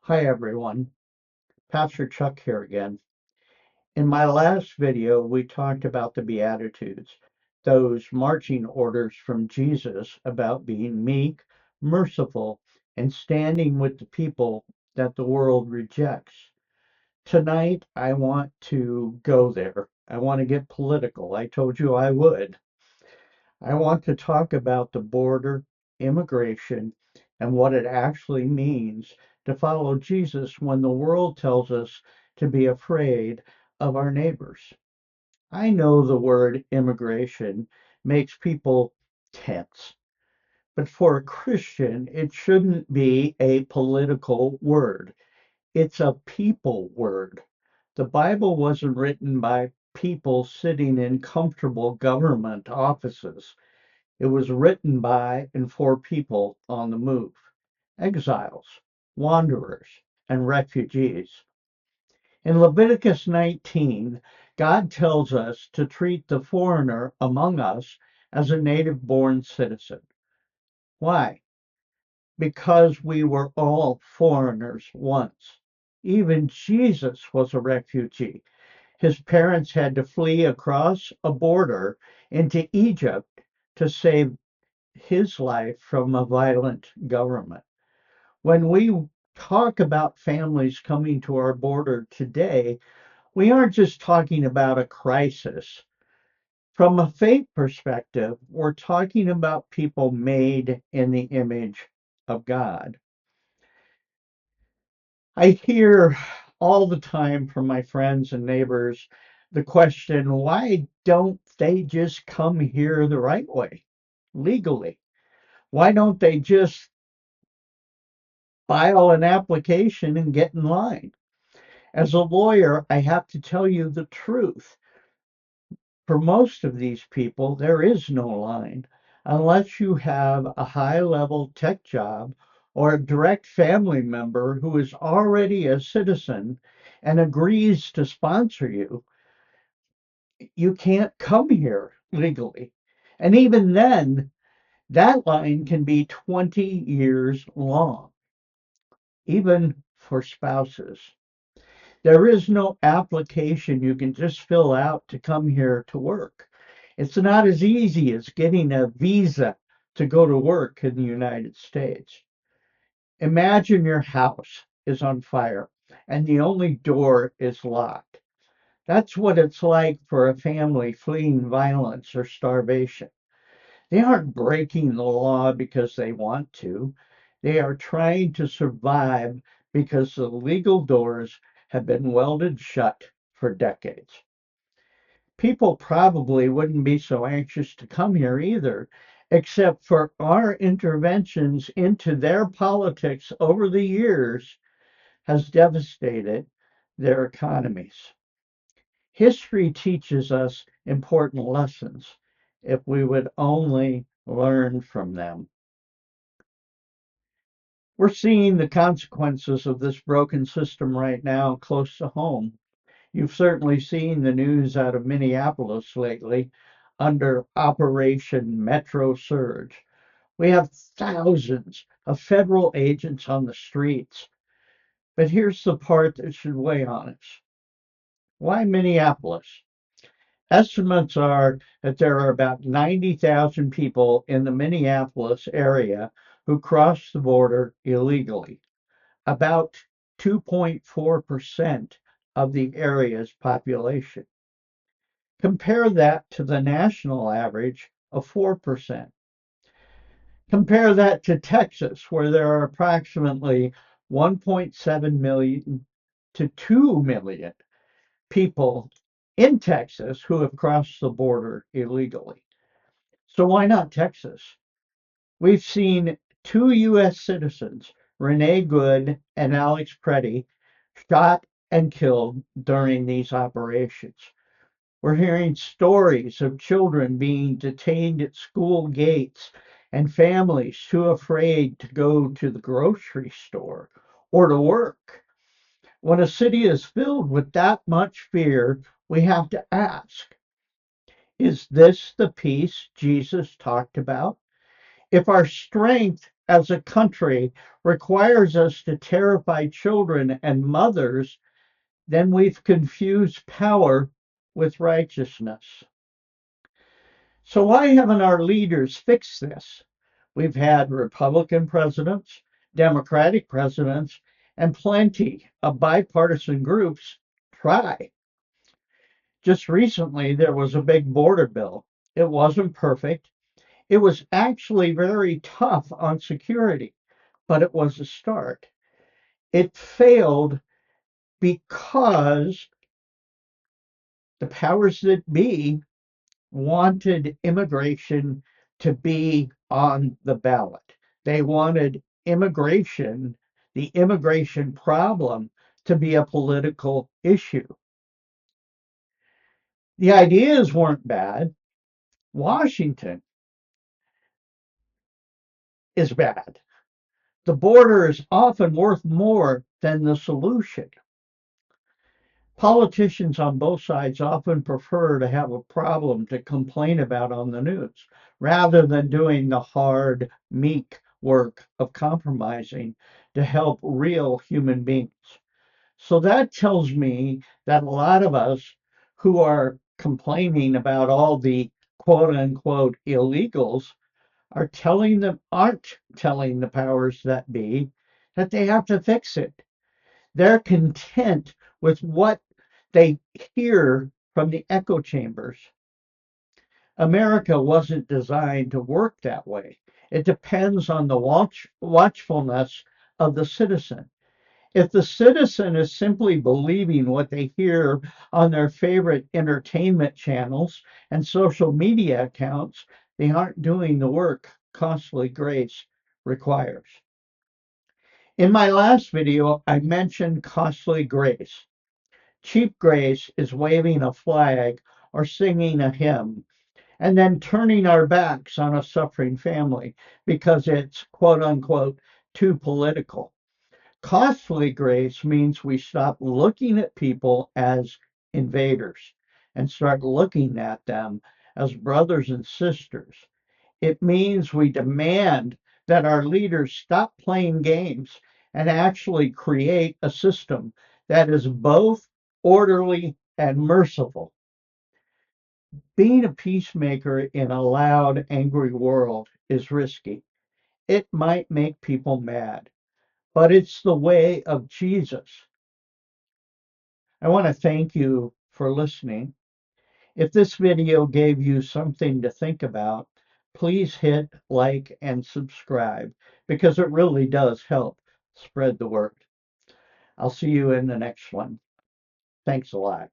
Hi everyone, Pastor Chuck here again. In my last video, we talked about the Beatitudes, those marching orders from Jesus about being meek, merciful, and standing with the people that the world rejects. Tonight, I want to go there. I want to get political. I told you I would. I want to talk about the border, immigration, and what it actually means to follow Jesus when the world tells us to be afraid of our neighbors. I know the word immigration makes people tense, but for a Christian, it shouldn't be a political word. It's a people word. The Bible wasn't written by people sitting in comfortable government offices. It was written by and for people on the move, exiles, wanderers, and refugees. In Leviticus 19, God tells us to treat the foreigner among us as a native born citizen. Why? Because we were all foreigners once. Even Jesus was a refugee. His parents had to flee across a border into Egypt to save his life from a violent government. When we talk about families coming to our border today, we aren't just talking about a crisis. From a faith perspective, we're talking about people made in the image of God. I hear all the time from my friends and neighbors the question, why don't they just come here the right way, legally? Why don't they just file an application and get in line? As a lawyer, I have to tell you the truth. For most of these people, there is no line unless you have a high level tech job or a direct family member who is already a citizen and agrees to sponsor you. You can't come here legally. And even then, that line can be 20 years long, even for spouses. There is no application you can just fill out to come here to work. It's not as easy as getting a visa to go to work in the United States. Imagine your house is on fire and the only door is locked. That's what it's like for a family fleeing violence or starvation. They aren't breaking the law because they want to. They are trying to survive because the legal doors have been welded shut for decades. People probably wouldn't be so anxious to come here either, except for our interventions into their politics over the years has devastated their economies. History teaches us important lessons if we would only learn from them. We're seeing the consequences of this broken system right now close to home. You've certainly seen the news out of Minneapolis lately under Operation Metro Surge. We have thousands of federal agents on the streets. But here's the part that should weigh on us. Why Minneapolis? Estimates are that there are about 90,000 people in the Minneapolis area who cross the border illegally, about 2.4% of the area's population. Compare that to the national average of 4%. Compare that to Texas, where there are approximately 1.7 million to 2 million people in Texas who have crossed the border illegally. So why not Texas? We've seen two U.S. citizens, Renee Good and Alex Preddy, shot and killed during these operations. We're hearing stories of children being detained at school gates and families too afraid to go to the grocery store or to work. When a city is filled with that much fear, we have to ask, is this the peace Jesus talked about? If our strength as a country requires us to terrify children and mothers, then we've confused power with righteousness. So why haven't our leaders fixed this? We've had Republican presidents, Democratic presidents, and plenty of bipartisan groups try. Just recently, there was a big border bill. It wasn't perfect. It was actually very tough on security, but it was a start. It failed because the powers that be wanted immigration to be on the ballot. They wanted immigration, the immigration problem, to be a political issue. The ideas weren't bad. Washington is bad. The border is often worth more than the solution. Politicians on both sides often prefer to have a problem to complain about on the news rather than doing the hard, meek work of compromising to help real human beings. So that tells me that a lot of us who are complaining about all the quote unquote illegals aren't telling the powers that be that they have to fix it. They're content with what they hear from the echo chambers. America wasn't designed to work that way. It depends on the watchfulness of the citizen. If the citizen is simply believing what they hear on their favorite entertainment channels and social media accounts, they aren't doing the work costly grace requires. In my last video, I mentioned costly grace. Cheap grace is waving a flag or singing a hymn and then turning our backs on a suffering family because it's quote unquote too political. Costly grace means we stop looking at people as invaders and start looking at them as brothers and sisters. It means we demand that our leaders stop playing games and actually create a system that is both orderly and merciful. Being a peacemaker in a loud, angry world is risky. It might make people mad, but it's the way of Jesus. I want to thank you for listening. If this video gave you something to think about, please hit like and subscribe because it really does help spread the word. I'll see you in the next one. Thanks a lot.